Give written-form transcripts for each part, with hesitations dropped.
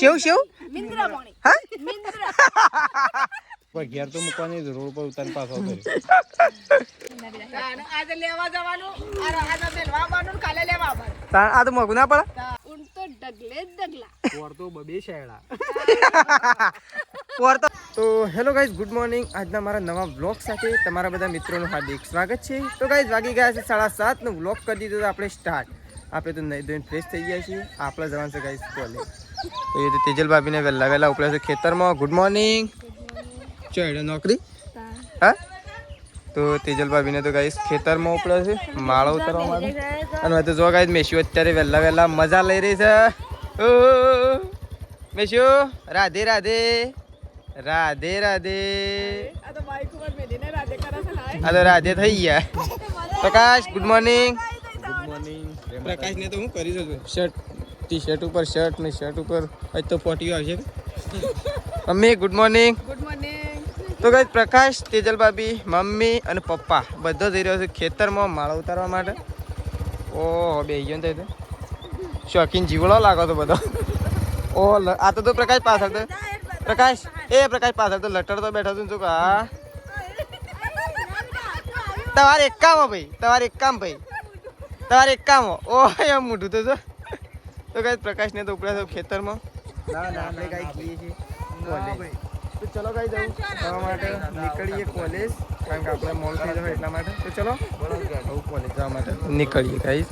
Shave મિન્દ્રા પાણી હા મિન્દ્રા ઘેર તો મૂકવાની રોડ પર ઉતારી પાછો આજે લેવા જવાનું આજે બેલવા આવવાનું કાલે લેવા આવવાનું આ તો મોગું ના પડે ઉન તો ડગલે જ ડગલા પોર તો બબે શેડા તો હેલો ગાઈઝ ગુડ મોર્નિંગ આજના મારા નવા વ્લોગ સાથે તમારા બધા મિત્રોનું હાર્દિક સ્વાગત છે તો ગાઈઝ વાગી ગયા છે 7:30 નો વ્લોગ કરી દીધો આપણે સ્ટાર્ટ આપણે તો નહીં ધોઈને ફ્રેશ થઈ ગયા છીએ આપણે જવાનું છે ગાઈઝ કોલેજ તો એ તો તેજલ ભાભીને વહેલા ઉપડ્યા છે ખેતરમાં ગુડ મોર્નિંગ ચડે નોકરી હા તો તેજલ ભાભીને તો ગાઈઝ ખેતરમાં ઉપડ્યા છે માળો ઉતારવા માટે અને તો જો ગાઈઝ મેશિયો અત્યારે વહેલા મજા લઈ રહી છે ઓ મેશિયો રાધે રાધે રાધે રાધે આ તો બાઈક ઉપર બેઠીને રાધે કરે છે લાય આ તો રાધે થઈ ગયા પ્રકાશ ગુડ મોર્નિંગ ગુડ મોર્નિંગ પ્રકાશ ને તો હું કરી શકું શર્ટ ટી શર્ટ ઉપર શર્ટ ને શર્ટ ઉપર આજ તો પોટીઓ આવશે mummy good morning good morning તો ગાઈસ પ્રકાશ તેજલ ભાભી મમ્મી અને પપ્પા બધો જઈ રહ્યો છે ખેતરમાં માળો ઉતારવા માટે ઓહો બે ગયો ને તો શોખીન જીવડો લાગો તો બધો ઓ આ તો પ્રકાશ પાછળ તો પ્રકાશ પાછળ તો લટડતો બેઠો છું શું હા તમારે એક કામ ઓ એમ મોઢું તો જો તો ગાઈસ પ્રકાશ ને તો ઉપડ્યા છે ખેતરમાં આપણે ગાઈ જઈએ છીએ કોલેજ તો ચલો ગાઈ જવું જવા માટે નીકળીએ કોલેજ કારણ કે આપણે મોડું થઈ જશે એટલા માટે તો ચલો કોલેજ જવા માટે નીકળીએ ગાઈસ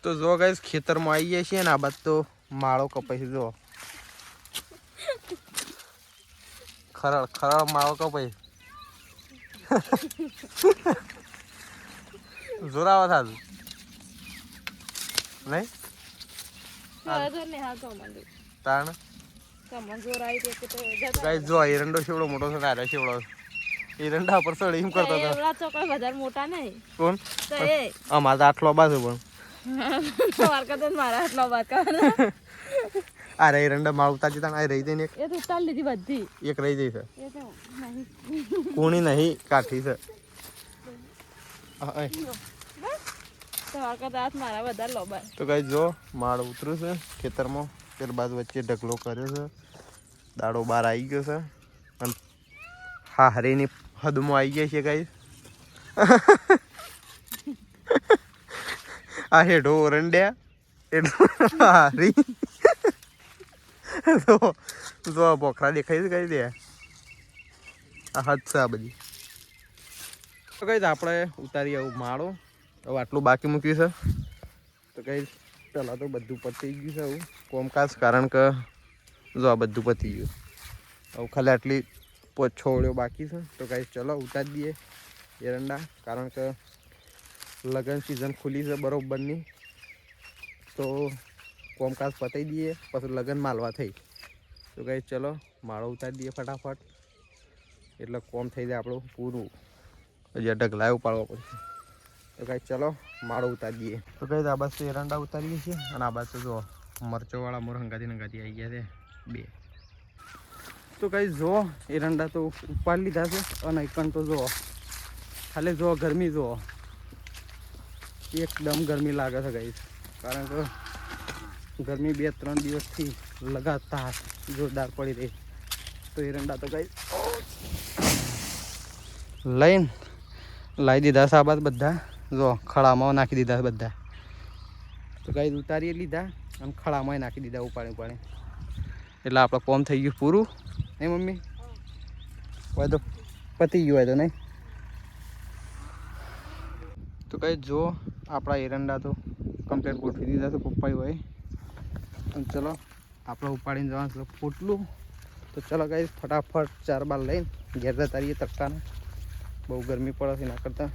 તો જો ગાઈસ ખેતરમાં આવી ગયા છીએ ને આ બાદ તો માળો કપાઈ છે જો ખરળ માળો કપાઈ જોરાવા થાતું નહીં તાણ ગાઈસ જો એરંડો શેવડો મોટો છે નાનો શેવડો એરંડા પર ચડી એમ કરતો હતો મોટા નહીં કોણ તો એ અમારે તો આટલો બાજુ પણ સવાર કરતો મારા આટલો વાત કરવાનો અરે એરંડા માળ ઉતારજી તાણ આ રહી જઈને એ તો ઉતાર લીધી બધી એક રહી જઈ છે એ તો નહીં કુણી નહીં કાઠી છે સવાર કરતા હાથ મારા બધા લોબા તો ગાઈસ જો માળ ઉતર્યું છે ખેતરમાં ત્યારબાદ વચ્ચે ઢગલો કર્યો છે દાડો બહાર આવી ગયો છે અને હા હરીની હદમાં આવી ગયા છે ગાઈસ આ હેઠો ઓરંડ્યા એટલું હારી તો બોખરા દેખાય છે કઈ દે આ હદ છે આ બધી તો કઈ આપણે ઉતારી આવું માળો હવે આટલું બાકી મૂક્યું છે તો કઈ પહેલાં તો બધું પતી ગયું છે આવું કોમકાજ કારણ કે જો આ બધું પતી ગયું હવે ખાલી આટલી છોડ્યો બાકી છે તો કઈ ચલો ઉતારી દઈએ એરંડા કારણ કે લગ્ન સિઝન ખુલી છે બરોબરની તો કોમકાજ પતાવી દઈએ પછી લગ્ન માલવા થઈ તો કઈ ચલો માળો ઉતારી દઈએ ફટાફટ એટલે કોમ થઈ જાય આપણું પૂરું હજી ઢગલા ઉપાડવા પડશે તો કઈ ચલો માળો ઉતારી દઈએ તો કઈ આ બાજુ એરંડા ઉતારીએ છીએ અને આ બાજુ જો મરચોવાળા મોર હંગાતી આવી ગયા છે બે તો કઈ જો એરંડા તો ઉપાડી લીધા છે અને એકણ તો જો ખાલી જો ગરમી જો એકદમ ગરમી લાગે છે ગાઈસ કારણ કે ગરમી 2-3 દિવસથી લગાતાર જોરદાર પડી રહી તો એરંડા તો ગાઈસ લઈને લાવી દીધા સાબાદ બધા જો ખળામાં નાખી દીધા બધા તો ગાઈસ ઉતારી લીધા અને ખળામાં નાખી દીધા ઉપાડી એટલે આપણે કોમ થઈ ગયું પૂરું નહીં મમ્મી હોય તો પતી ગયું હોય તો નહીં તો કઈ જો આપણા એરંડા તો કમ્પ્લીટ ગોઠવી દીધા છે પપ્પાએ હોય અને ચલો આપણે ઉપાડીને જવાનું છે પોટલું તો ચલો કઈ ફટાફટ 4 બાર લઈને ઘેર જતા રહીએ તડકાને બહુ ગરમી પડે છે એના કરતાં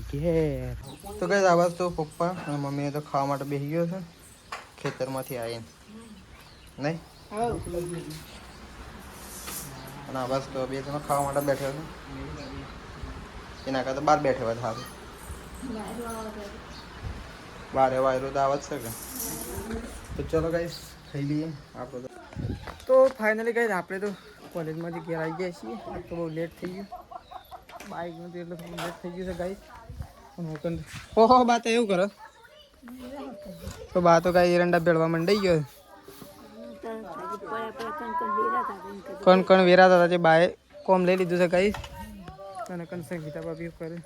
ઘેર તો કઈ આવાજ તો પપ્પા અને મમ્મીએ તો ખાવા માટે બેસી ગયો છે ખેતરમાંથી આવીને નહીં અને આવાજ તો બે જણા ખાવા માટે બેઠો છે એના કરતાં બહાર બેઠે હોય સારું બારે વાયરો તો આવત છે કે તો ચલો ગાઈસ ખાઈ લઈએ આપણે તો ફાઇનલી ગાઈસ આપણે તો કોલેજમાંથી ઘેર આવી ગયા છીએ આ તો બહુ લેટ થઈ ગયું બાઇકમાં તો એટલે લેટ થઈ ગયું છે ગાઈસ ઓહો બા તો એવું કરો તો બા તો કાંઈ એરંડા ભેળવા મંડાઈ ગયો કણ કણ વેરાતા હતા તે બાએ કોમ લઈ લીધું છે ગાઈસ અને કણ સંગીતા ભાભી કરે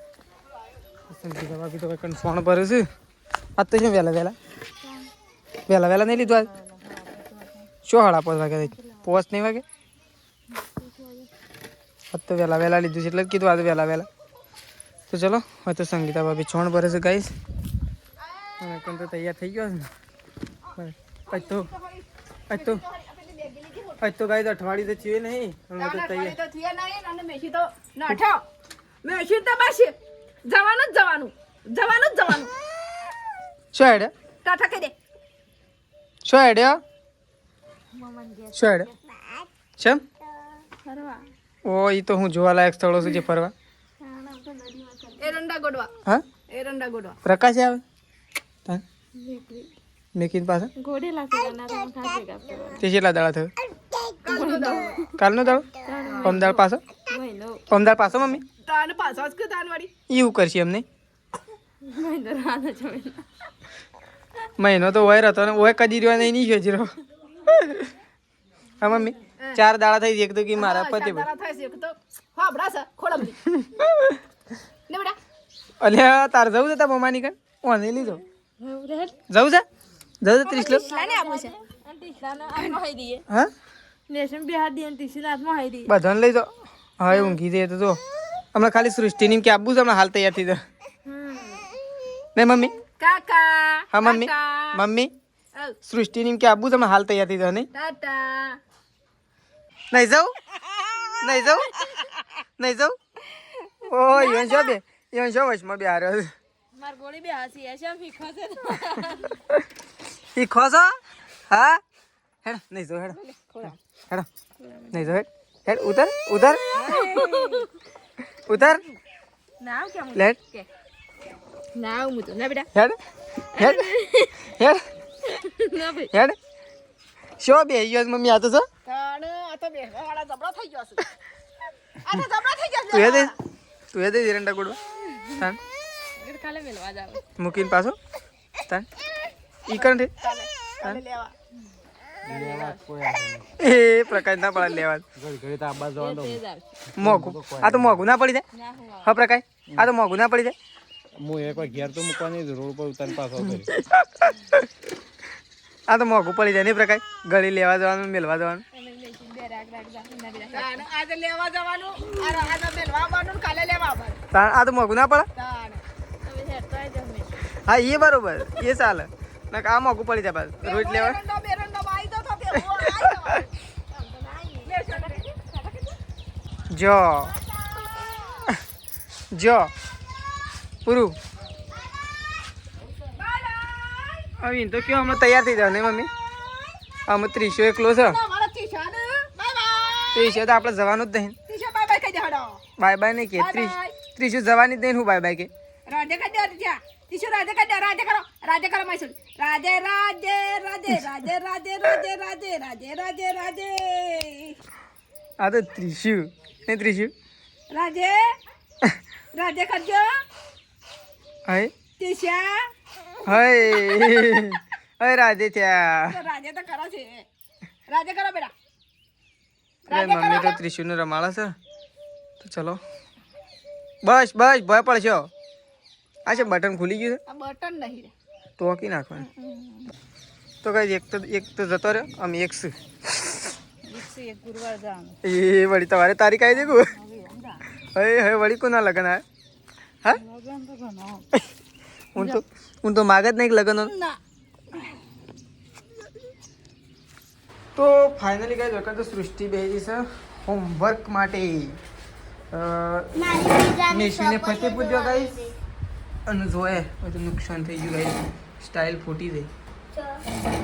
સંગીતા ભાભી તો કણ ફોન પર છે આજ તો શું વહેલા નહીં લીધું આજ શું 5:30 વાગે પોચ નહીં વાગે આજ તો વહેલા લીધું છે એટલે જ કીધું આજે વહેલા તો ચલો હવે તો સંગીતા ભાભી છોણ ભરે છે ગાઈસ અને કણ તો તૈયાર થઈ ગયો છે ને આજ તો ગાઈસ અઠવાડિયું તો થયું નહીં અને તો તૈયાર તો થયા નહીં અને મેશી તો નાઠો મેશી તો બસ જવાનું શું હેડે ટાટા કહી દે શું હેડે ચમ ઓ ઈ તો હું જોવાલાયક સ્થળો છે જે ફરવા એરંડા ગોડવા હા પ્રકાશ આવે હા મેકીન પાસે તે કેટલા દાડા થયો કાલનો દાડો પમદાળ પાછો મમ્મી તાન પાછો જ કે તાન વાળી એવું કરશે એમને મહિનો તો હોય હતો ને ઓય કદી રહ્યો નહીં ખેંચી રહ્યો હા મમ્મી 4 દાડા થઈ એક તો કે મારા પતિ તારા થાય છે તો હાબડા છે ખોળમલી ને બેટા અલ્યા તાર જવું છે તા મમ્માની કણ ઓને લીધો જવું છે 30 કિલો લાને આપું છે હા નેશન બિહાર દી ટીસી રાતમાં હાઈ દી બધાને લઈ જાઓ હા ઊંઘી દે તો જો હમણાં ખાલી સૃષ્ટિની કે આપવું છે હમણાં હાલ તૈયાર થઈ જાય ને મમ્મી કાકા હા મમ્મી સૃષ્ટિની કે આપવું છે હમણાં હાલ તૈયાર થઈ જાય નહીં ટાટા નહીં જાઉં ઓ ઈવન શો વચમાં બે હાર્યો છે માર ગોળી બે હાસી એશા ફીખો છે ઈ ખોસો હા હેડ નહીં જાઉં હેડ નહીં જાઉં હેડ ઉતર નાવ કેમ લેટ કે નાવ મુતો ના બેટા હેડ ના ભાઈ હેડ શો બે ઈયો મમ્મી આતો છો તાણ આ તો બે વાળા જબડા થઈ ગયો છે આ તો જબડા થઈ ગયો તું એ દે એરંડા ગોડવા તાન છે કાલે મેલવા જાવ મૂકીને પાછો તાન ઈ કરંટ કાલે લેવા એ પ્રકાશ ના પડે લેવા ઘડી તો આબા જવાનું મોઘું આ તો મોઘું ના પડી જાય હા પ્રકાશ આ તો મોઘું ના પડી જાય હું એકવાર ઘેર તો મૂકવાની રોડ પર ઉતારી પાછો કરી આ તો મોઘું પડી જાય નહીં પ્રકાશ ગળી લેવા જવાનું મેલવા જવાનું તાણ આજે લેવા જવાનું આજે મેલવા આવવાનું ને કાલે લેવા આવવાનું તાન આ તો મોઘું ના પડે તાણ હવે હેડ તો આવી જમે હા એ બરોબર એ ચાલે ના આ મોઘું પડી જાય પાછું રોજ લેવા બેરંડો બાઈ તો તો બે ઓ આઈ જો પૂરું હવે તો કેવું હમણાં તૈયાર થઈ જાવ નહીં મમ્મી અમે 30 એકલો છે મારા ટીશાને બાય બાય 30 તો આપણે જવાનું જ નહીં ટીશા બાય બાય કહી દે હડો બાય બાય નહીં કે 30 જવાની જ નહીં હું બાય બાય કે રાધે કહી દે ટીશા ટીશા રાધે કહી દે રાધે કરો માઈસુલ રાધે રાધે રાધે રાધે રાધે રાધે રાધે રાધે રાધે રાધે આ તો 30 નહીં 30 રાધે રાધે કરજો હાય ટીશા હાય રાધે થયા રાધે તો કરો છે રાધે કરો બેટા મમ્મી તો 30 નું રમાડે છે તો ચલો બસ ભય પડશો આ છે બટન ખુલી ગયું છે આ બટન નહીં ટોકી નાખવાનું તો કઈ એક તો જતો રહ્યો આમ એક છે એક ગુરુવાર જવાનું એ વળી તમારે તારીખ આવી દેખું હવે વળી કોના લગન આવે હા હું તો માગ જ નહીં લગન ના તો ફાઇનલી ગાઈસ વખત તો સૃષ્ટિ બેહી છે હોમવર્ક માટે મેશીને ફતે પૂછ્યો ગાઈસ અને જોએ બધું નુકસાન થઈ ગયું ગાઈસ સ્ટાઇલ ફૂટી ગઈ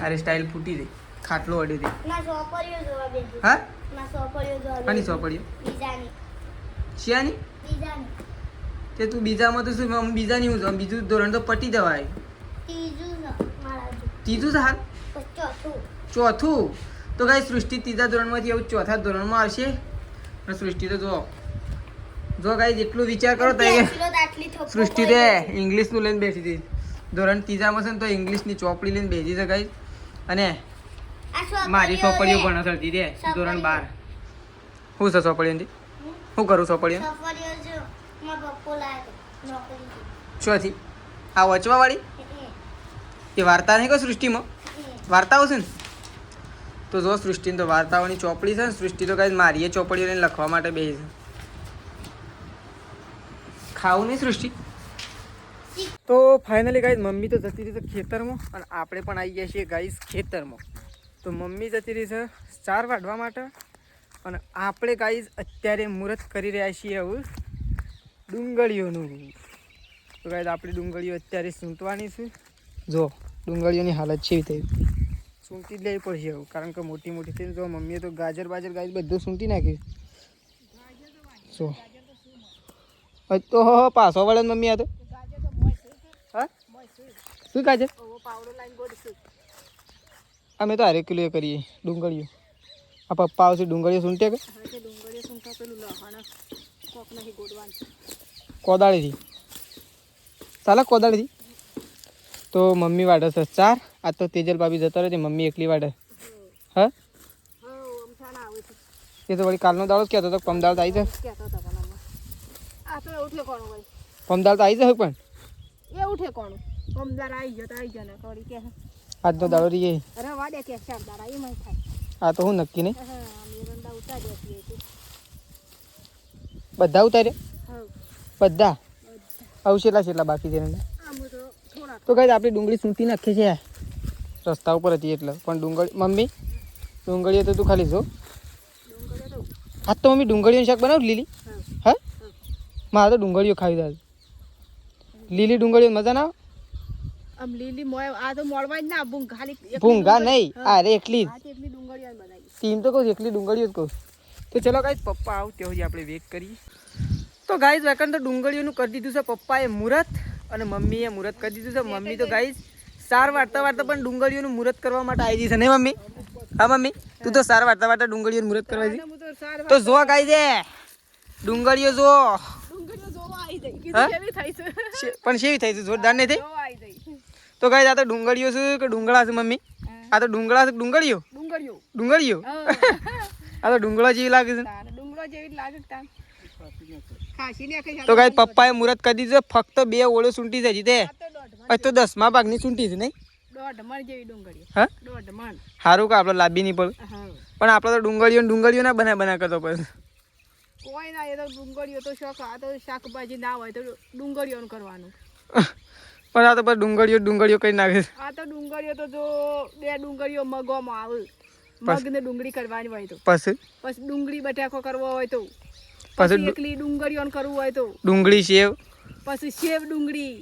અરે સ્ટાઇલ ફૂટી ગઈ ખાટલો અડી ગઈ ના સોપરીઓ જોવા બેઠી હા ના સોપરીઓ જોવા આની સોપડીઓ બીજાની શિયાની તે તું બીજામાં તો શું બીજાની હું જોઉં બીજું ધોરણ તો પટી જવાય ત્રીજું છે મારા ત્રીજું છે હાલ ચોથું ચોથું તો ગાઈસ સૃષ્ટિ ત્રીજા ધોરણમાંથી આવું ચોથા ધોરણમાં આવશે અને સૃષ્ટિ તો જો ગાઈસ એટલું વિચાર કરો તો સૃષ્ટિ તે ઇંગ્લિશનું લઈને બેઠી હતી ધોરણ ત્રીજામાં છે ને તો ઇંગ્લિશની ચોપડી લઈને બેસી છે ગાઈસ અને આ મારી સોપડીઓ ભણે સરતી રે ધોરણ 12. હું છે સોપડીઓથી હું કરું સોપડીઓ સોપડીઓ જો મારા પપ્પો લાવ્યો નોકરી શું હતી આ વચવા વાળી એ વાર્તા નહીં કે સૃષ્ટિમાં વાર્તાઓ છે ને તો જો સૃષ્ટિની તો વાર્તાઓની ચોપડી છે ને સૃષ્ટિ તો કાંઈ મારીએ ચોપડીઓને લખવા માટે બેસી છે. ખાવું નહીં સૃષ્ટિ. તો ફાઇનલી ગાઈઝ મમ્મી તો જતી રહી છે ખેતરમાં અને આપણે પણ આવી ગયા છીએ ગાઈઝ ખેતરમાં. તો મમ્મી જતી રહી છે 4 વાઢવા માટે અને આપણે ગાઈઝ અત્યારે મુહૂર્ત કરી રહ્યા છીએ હવે ડુંગળીઓનું. તો ગાઈઝ આપણી ડુંગળીઓ અત્યારે સૂંટવાની છે. જો ડુંગળીઓની હાલત છે થઈ સૂંટી જ લેવી પડશે હવે કારણ કે મોટી મોટી થઈને જો મમ્મીએ તો ગાજર બાજર ગાઈઝ બધું સૂંટી નાખ્યું. જો તો પાછો વળે ને મમ્મી આ તો હા શું ગાજર અમે તો 1 કિલો કરીએ ડુંગળીઓ. આ પપ્પા આવશે ડુંગળીઓ સૂંટે કે કોદાળીથી ચાલે કોદાળીથી. તો મમ્મી વાઢે છે 4. આ તો તેજલ ભાભી જતા રહે મમ્મી એકલી વાઢે. હા એ તો વળી કાલનો દાડો જ કહેતો હતો કમ દાળ તો આવી જાય કમ દાળ તો આવી જાય પણ એવું છે કોણ કમદાર આવી ગયો તો આવી ગયો ને કડી કે આજનો દાડો રહીએ અરે વાડે કે શારદાર આવી મય થાય આ તો હું નક્કી નહીં હા મેરંડા ઉતાર્યા છીએ બધા ઉતાર્યા હા બધા આવું છેલ્લા બાકી છે ને આમ તો થોડા તો કઈ આપણી ડુંગળી સૂંટી નાખીએ છે રસ્તા ઉપર હતી એટલે પણ ડુંગળી મમ્મી ડુંગળીઓ તો તું ખાલી જો આજ તો મમ્મી ડુંગળીઓનું શાક બનાવ્યું લીલી હા મારે તો ડુંગળીઓ ખાવી દાદ લીલી ડુંગળીઓ મજા ના આમ લીલી મોય આ તો મોળવા જ ના ખાલી ભૂંગા નહીં અરે એકલી જ આ એટલી ડુંગળીઓ બનાવી ટીમ તો કહું એકલી ડુંગળીઓ જ કહું. તો ચલો ગાઈઝ પપ્પા આવ ત્યાં સુધી આપણે વેટ કરીએ. તો ગાઈઝ વેકન તો ડુંગળીઓનું કરી દીધું છે પપ્પાએ મુહૂર્ત અને મમ્મીએ મુહૂર્ત કરી દીધું છે. મમ્મી તો ગાઈઝ 4 વાળતા પણ ડુંગળીઓનું મુહૂર્ત કરવા માટે આવી જઈ છે નહીં મમ્મી? હા મમ્મી તું તો 4 વાળતા ડુંગળીઓનું મુહૂર્ત કરવા જઈ તો જો ગાઈઝ ડુંગળીઓ જો ડુંગળીઓ જોવા આવી જાય કીધું કેવી થઈ છે પણ શેવી થઈ છે જોરદાર નહીં થઈ. જોવા આવી જાય તો ગાઈઝ આ તો ડુંગળીઓ છે કે ડુંગળા છે મમ્મી? આ તો ડુંગળા છે ડુંગળીઓ ડુંગળીઓ આ તો ડુંગળા જેવી લાગે છે. ડુંગળો જેવી લાગે તા ખાસી ને કઈ તો ગાઈઝ પપ્પાએ મુહૂર્ત કરી દીધું ફક્ત 2 ઓળો સૂંટી છે જીતે આ તો 10મા ભાગની સૂંટી છે નહીં? દોઢ મણ જેવી ડુંગળીઓ હા દોઢ મણ સારું કે આપણે લાંબી નહીં પડે હા પણ આપણે તો ડુંગળીઓ ના બના કરતો પછી કોઈ ના એ તો ડુંગળીઓ તો શોખ આ તો શાકભાજી ના હોય તો ડુંગળીઓનું કરવાનું પણ આ તો પછી ડુંગળીઓ કરી નાખે છે. આ તો ડુંગળીઓ તો જો 2 ડુંગળીઓ મગવામાં આવે મગને ડુંગળી કરવાની હોય તો પછી ડુંગળી બટાકો કરવો હોય તો પછી એકલી ડુંગળીઓને કરવું હોય તો ડુંગળી સેવ પછી સેવ ડુંગળી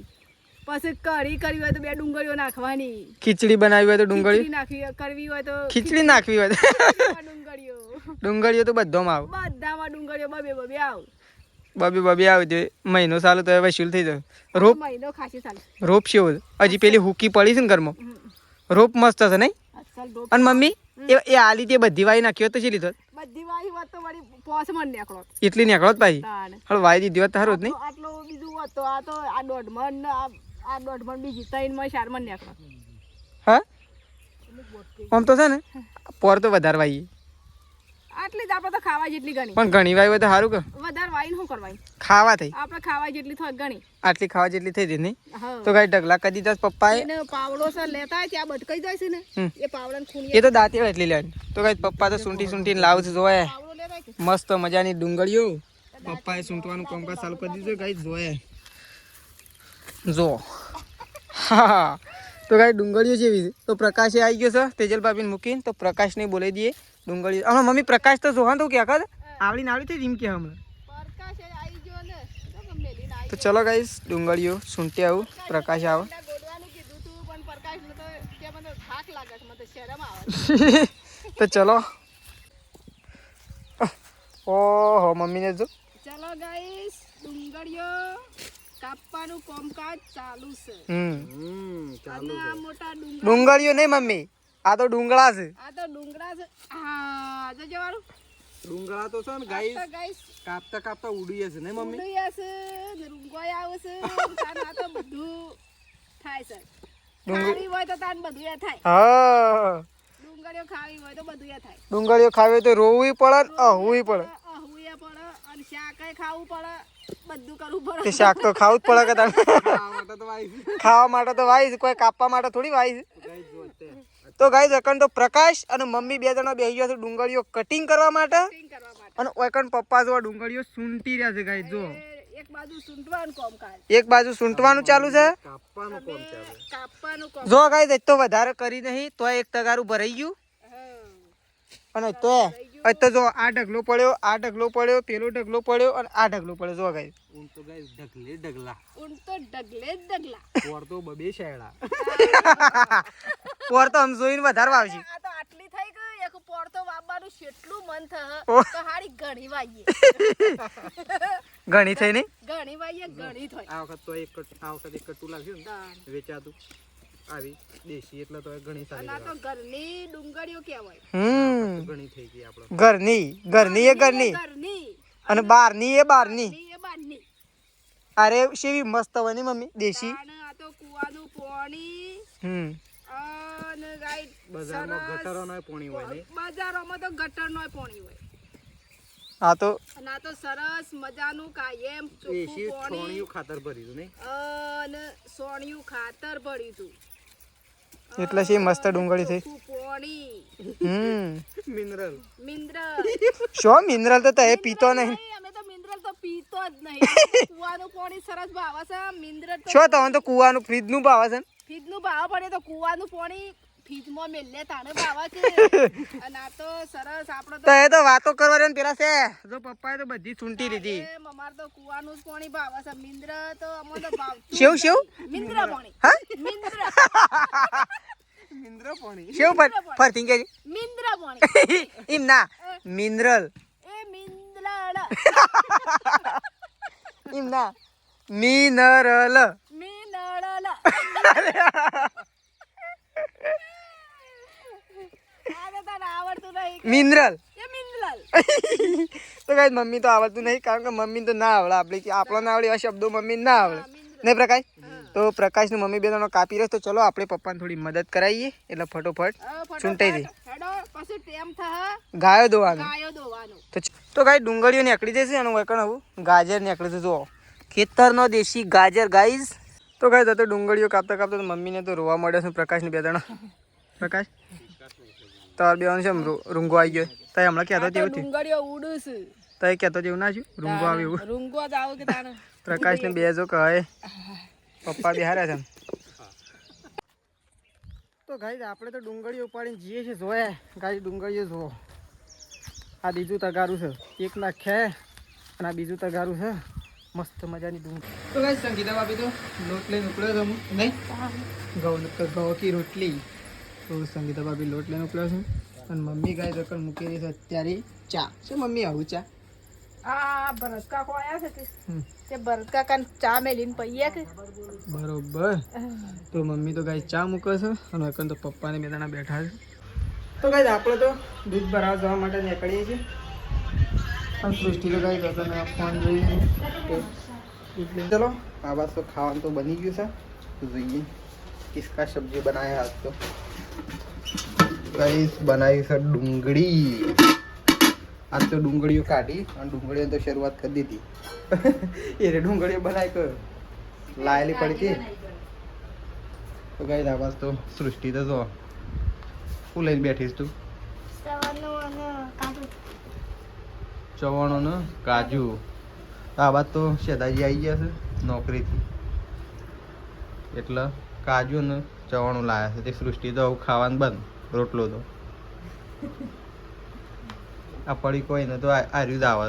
પછી કઢી કરવી હોય તો 2 ડુંગળીઓ નાખવાની ખીચડી બનાવી હોય તો ડુંગળી ખીચડી નાખવી કરવી હોય તો ખીચડી નાખવી હોય તો ડુંગળીઓ ડુંગળીઓ તો બધામાં બધામાં ડુંગળીઓ બબે આવ બબે આવે તે મહિનો ચાલુ તો હવે શીલ થઈ જાય. રોપ મહિનો ખાસી ચાલે રોપ છે હજી પેલી હુકી પડી છે ને ઘરમાં રોપ મસ્ત છે નહીં? અસલ ડોપ અને મમ્મી એ આલી તે બધી વાઈ નાખ્યો તો શી લીધો બધી વાળી વાત તો વળી પોસ મન નીકળો એટલી નીકળો જ પાછી તાણે હવે વાઈ દીધી હોત તો સારું જ નહીં? આટલો બીજું હોત તો આ તો આ દોઢ મણ ને આ દોઢ મણ બીજી 3 મણ 4 મણ નીકળો હા આમ તો છે ને પોર તો વધારે વાઈએ આટલી જ આપણે તો ખાવા જેટલી ગણી પણ ઘણી વાઈ હોય તો સારું કે વધારે વાઈને શું કરવાય ખાવા થઈ આપણે ખાવા જેટલી થોડી ગણી આટલી ખાવા જેટલી થઈ જઈ નહીં? હા તો કઈ ઢગલા કરી દીધા પપ્પાએ એને પાવડો સર લેતા હોય ત્યાં બટકાઈ જાય છે ને એ પાવડાને ખૂણી એ તો દાંતી એટલી લેવાની. તો કઈ પપ્પા તો સૂંટી લાવશે જોયે પાવડો લેતા કે મસ્ત મજાની ડુંગળીઓ પપ્પાએ સૂંટવાનું કામકાજ ચાલુ કરી દીધું ગાઈસ જોયે જો હા તો ગાઈ ડુંગળીઓ જેવી છે. તો પ્રકાશે આવી ગયો છે તેજલ ભાભીને મૂકીને તો પ્રકાશને બોલાવી દઈએ ડુંગળીઓ. હમણાં મમ્મી પ્રકાશ તો જોવા તો ક્યાં કર આવડી થઈ રીમ કે હમણાં. પરકાશ આવી ગયો ને તો ગમે લઈને આવી તો ચલો ગાઈસ ડુંગળીઓ સૂંટી આવું પ્રકાશ આવે ગોડવાનું કીધું તું પણ પરકાશ ને તો કે મને થાક લાગે છે મને તો શરમ આવે તો ચલો ઓહો મમ્મીને જો ચલો ગાઈસ ડુંગળીઓ કાપવાનું કામકાજ ચાલુ છે અને આ મોટા ડુંગળીઓ નહીં મમ્મી આ તો ડુંગળા છે. આ તો ડુંગળા છે હા જો જવાનું ડુંગળા તો છે ને ગાઈસ તો ગાઈસ કાપતા ઉડીએ છે ને મમ્મી? ઉડ્યા છે ને રૂંગોય આવે છે તાન આ તો બધું થાય છે ખારી હોય તો તાન બધું એ થાય હા ડુંગળીઓ ખાવી હોય તો બધું એ થાય ડુંગળીઓ ખાવી હોય તો રોવું પડે ને અહવું પડે. અહુએ પડે અને શાકે ખાવું પડે બધું કરવું પડે તે શાક તો ખાવું જ પડે કે તારે. ખાવા માટે તો વાઈ ખાવા માટે તો વાઈશ, કોઈ કાપવા માટે થોડી વાઈશ. ગાઈસ જો અત્યારે તો ગાઈસ અકન તો પ્રકાશ અને મમ્મી બે જણા બેસી ગયા છે ડુંગળીઓ કટિંગ કરવા માટે. કટિંગ કરવા માટે અને ઓકન પપ્પા જો ડુંગળીઓ સૂંટી રહ્યા છે ગાઈસ જો. એક બાજુ સૂંટવાનું કામ કાજ એક બાજુ સૂંટવાનું ચાલુ છે. કાપવાનું કોમ ચાલે કાપવાનું કામ જો ગાઈસ એ તો વધારે કરી નહીં તો એક તગારું ભરાઈ ગયું. અને તો તો જો આ ઢગલો પડ્યો, આ ઢગલો પડ્યો, પેલો ઢગલો પડ્યો અને આ ઢગલો પડ્યો. જો ગાઈસ ઊન તો ગાઈસ ઢગલે ઢગલા ઊન તો ડગલે જ ડગલા પોર તો બબે શેડા પોર તો આમ જોઈને વધારે વાવશે. આ તો આટલી થઈ ગઈ એક પોર તો વાવવાનું કેટલું મન થહ ઓહ. તો હારી ઘણી વાઈએ ઘણી થઈ નહીં. ઘણી વાઈએ ઘણી થઈ આ વખત તો એક કટ્ટું લાગશે ને વેચાતું આવી દેશી એટલે તો ઘણી સારી અને આ તો ઘરની ડુંગળીઓ કહેવાય ઘણી થઈ ગઈ આપણે ઘરની ઘરની એ ઘરની ઘરની અને બહારની એ બહારની. ની એ બારની અરે શેવી મસ્ત હોય ને મમ્મી દેશી. અને આ તો કુવાનું પાણી અને ગાઈ બજારમાં ગટરોનો પાણી હોય ને બજારોમાં તો ગટરનો પાણી હોય આ તો અને આ તો સરસ મજાનું કાયમ દેશી ચોખ્ખું પાણી છોણિયું ખાતર ભર્યું ને અને સોણિયું ખાતર ભર્યું તું એટલે શી મસ્ત ડુંગળી થઈ. ચોખ્ખું પાણી મિનરલ મિનરલ શો મિનરલ તો તે પીતો નહીં. અમે તો મિનરલ તો પીતો જ નહીં કુવાનું પાણી સરસ ભાવે છે મિનરલ તો શો તો તો કુવાનું ફ્રીજ નું ભાવે છે ને? ફ્રીજનું ભાવ પડે તો કુવાનું પાણી ફ્રીજમાં મેલે તાણે ભાવે છે અને આ તો સરસ આપણો તો એ તો વાતો કરવા રહ્યો ને પેલા છે જો પપ્પાએ તો બધી ચૂંટી લીધી. અમાર તો કુવાનું જ પાણી ભાવે છે મિનરલ તો અમને તો ભાવ શેવ શેવ મિનરલ પાણી હા મિનરલ મિનરલ પાણી શેવ ફરતી કે મિનરલ પાણી એમ ના મિનરલ એ મિનરલ એમ ના મિનરલ. મિનરલ આ તો તને આવડતું નહીં કે મિનરલ એ મિનરલ તો કઈ મમ્મી તો આવડતું નહીં કારણ કે મમ્મી તો ના આવડે આપણે કે આપણો ના આવડે એવા શબ્દો મમ્મી ના આવડે નહીં પ્રકાશ. તો પ્રકાશનું મમ્મી બે જણો કાપી રહ્યો તો ચલો આપણે પપ્પાને થોડી મદદ કરાવીએ એટલે ફટોફટ ચૂંટાઈ દે. હેડો પછી ટેમ થા ગાયો દોવાનું. ગાયો દોવાનો તો ગાય ડુંગળીઓ નીકળી જશે અને વકણ આવું ગાજર નીકળે છે. જુઓ ખેતરનો દેશી ગાજર ગાઈઝ. તો ગાય તો ડુંગળીઓ કાપતા કાપતા તો મમ્મીને તો રોવા મળ્યો છે પ્રકાશની બે જણા. પ્રકાશ તાર બેવાનું છે રૂંગો આવી ગયો તો હમણાં કહેતો તેવું થયું ડુંગળીઓ ઉડુસ તો એ કહેતો જેવું ના થયું રૂંગો આવે એવું. રૂંગો જ આવો કે તાને પ્રકાશને બે જો કહે પપ્પા બિહાર્યા છે. તો ગાઈઝ આપણે તો ડુંગળીઓ ઉપાડીને જઈએ છીએ જોયે ગાઈઝ ડુંગળીઓ જુઓ. આ બીજું તગારું છે એક નાખે અને આ બીજું તગારું છે મસ્ત મજાની ડુંગળી. તો ગાઈઝ સંગીતા ભાભી તો લોટ લઈને ઉપડ્યો તો નહીં ઘઉં કી રોટલી. તો સંગીતા ભાભી લોટ લઈને ઉપડ્યો છે અને મમ્મી ગાઈઝ રકમ મૂકી રહી છે અત્યારે ચા. શું મમ્મી આવું ચા? આ ભરત કાકો આયા છે કે તે ભરત કાકા ચા મેલીને પૈયા કે બરોબર. તો મમ્મી તો ગાય ચા મૂકે છે અને એકન તો પપ્પાને બે જણા બેઠા છે. તો ગાય આપણે તો દૂધ ભરાવા જવા માટે નીકળીએ છીએ પણ સૃષ્ટિ તો ગાય જતા ફોન જોઈએ ચલો આ વાત તો ખાવાનું તો બની ગયું છે તો જોઈએ કિસકા સબ્જી બનાવ્યા આજ તો ગાઈસ બનાવી છે ડુંગળી. આજ તો ડુંગળીઓ કાઢી અને ડુંગળીઓ તો શરૂઆત કરી દીધી એ ડુંગળીઓ બનાવી કર લાયેલી પડી હતી. તો ગાઈસ આ વાત તો સૃષ્ટિ તો જો શું લઈને બેઠીશ તું? ચવાણો ને કાજુ. આ વાત તો શેદાજી આવી ગયા છે નોકરીથી એટલે કાજુ ને ચવાણું લાવ્યા છે. તે સૃષ્ટિ તો આવું ખાવાનું બંધ રોટલો તો આ પડી કોઈ ને તો આર્યું જ આવે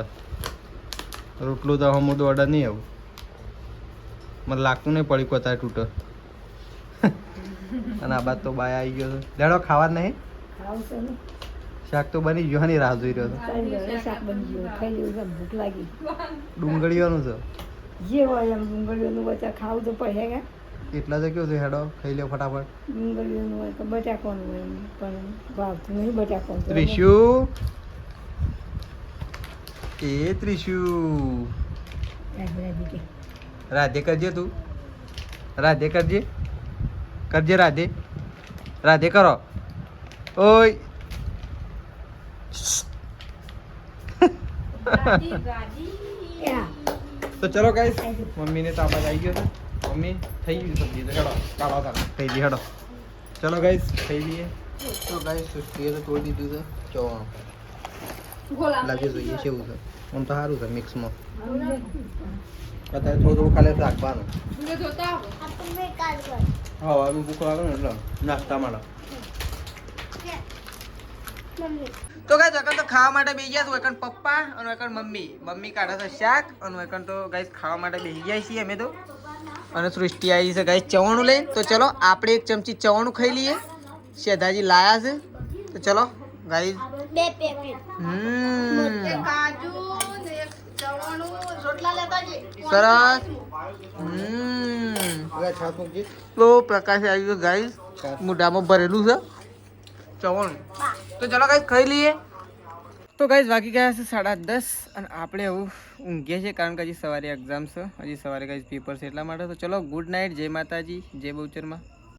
રોટલું તો હમું તો ઓર્ડર નહીં આવું મને લાગતું નહીં પડી કોતા તૂટે અને આ બાદ તો બાય આવી ગયો છે. લેડો ખાવા જ નહીં શાક તો બની ગયો ની રાહ જોઈ રહ્યો હતો. ડુંગળીઓનું છે જે હોય એમ ડુંગળીઓનું બચા ખાવું તો પડે કે એટલા તો કેવું છે હેડો ખાઈ લ્યો ફટાફટ. ડુંગળીઓનું હોય તો બટાકોનું હોય પણ ભાવતું નહીં બટાકોનું. ત્રિશુ એ ત્રિશુ રાધે કરજે તું રાધે કરજે કરજે રાધે રાધે કરો ઓય તો ચલો ગાઈસ મમ્મીને તાપા આવી ગયો છે મમ્મી થઈ ગઈ સબ્જી તો હેડો કાળા તાપ થઈ ગઈ હેડો ચલો ગાઈસ થઈ લઈએ તો ગાઈસ સુસ્તીએ તો તોડી દીધું છે ચવાણું લાગે જોઈએ કેવું છે આમ તો સારું છે મિક્સમાં અત્યારે થોડું ખાલી રાખવાનું આપણે કાલ કર હા હવે ભૂખ લાગે ને એટલે નાસ્તા માટે મમ્મી તો ગાઈસ એકન તો ખાવા માટે બેસી ગયા તો એકન પપ્પા અને એકન મમ્મી કાઢે છે શાક અને એકન તો ગાઈસ ખાવા માટે બેસી ગયા છીએ અમે તો અને સૃષ્ટિ આવી છે ગાઈસ ચવાણું લઈને તો ચલો આપણે એક ચમચી ચવાણું ખાઈ લઈએ શેધાજી લાયા છે તો ચલો ગાઈસ 2 પેકેટ કાજુ ને એક ચવાણું રોટલા લેતા જઈએ સરસ છાપ મૂકજે તો પ્રકાશ આવી ગયો ગાઈસ મોઢામાં ભરેલું છે ચવાણું તો ચલો ગાઈસ ખાઈ લઈએ તો ગાઈસ બાકી ગયા છે 10:30 અને આપણે એવું ઊંઘીએ છીએ કારણ કે હજી સવારે એક્ઝામ છે હજી સવારે ગાઈસ પેપર છે એટલા માટે તો ચલો ગુડ નાઇટ જય માતાજી જય બહુચરમાં